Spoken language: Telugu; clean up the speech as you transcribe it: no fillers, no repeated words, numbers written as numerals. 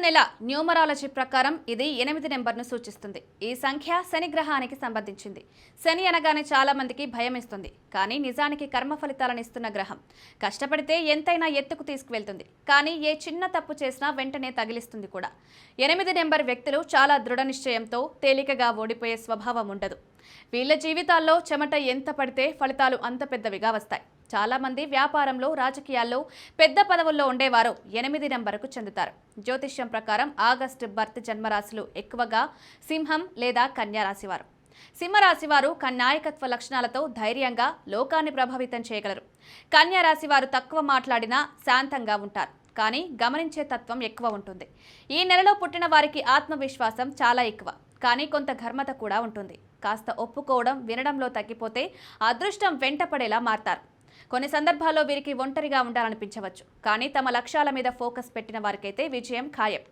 నెల న్యూమరాలజీ ప్రకారం ఇది 8 నెంబర్ను సూచిస్తుంది. ఈ సంఖ్య శని గ్రహానికి సంబంధించింది. శని అనగానే చాలా మందికి భయం ఇస్తుంది. కానీ నిజానికి కర్మ ఫలితాలను ఇస్తున్న గ్రహం. కష్టపడితే ఎంతైనా ఎత్తుకు తీసుకువెళ్తుంది. కానీ ఏ చిన్న తప్పు చేసినా వెంటనే తగిలిస్తుంది కూడా. 8 నెంబర్ వ్యక్తులు చాలా దృఢ నిశ్చయంతో తేలికగా ఓడిపోయే స్వభావం ఉండదు. వీళ్ళ జీవితాల్లో చెమట ఎంత పడితే ఫలితాలు అంత పెద్దవిగా వస్తాయి. చాలా మంది వ్యాపారంలో, రాజకీయాల్లో పెద్ద పదవుల్లో ఉండేవారు 8 నెంబర్కు చెందుతారు. జ్యోతిష్యం ప్రకారం ఆగస్టు బర్త్ జన్మరాశులు ఎక్కువగా సింహం లేదా కన్యా రాశివారు. సింహరాశివారు నాయకత్వ లక్షణాలతో ధైర్యంగా లోకాన్ని ప్రభావితం చేయగలరు. కన్యా రాశివారు తక్కువ మాట్లాడినా శాంతంగా ఉంటారు. కానీ గమనించే తత్వం ఎక్కువ ఉంటుంది. ఈ నెలలో పుట్టిన వారికి ఆత్మవిశ్వాసం చాలా ఎక్కువ. కానీ కొంత ఘర్మత కూడా ఉంటుంది. కాస్త ఒప్పుకోవడం, వినడంలో తగ్గిపోతే అదృష్టం వెంటపడేలా మారతారు. కొన్ని సందర్భాల్లో వీరికి ఒంటరిగా ఉండాలనిపించవచ్చు. కానీ తమ లక్ష్యాల మీద ఫోకస్ పెట్టిన వారికైతే విజయం ఖాయం.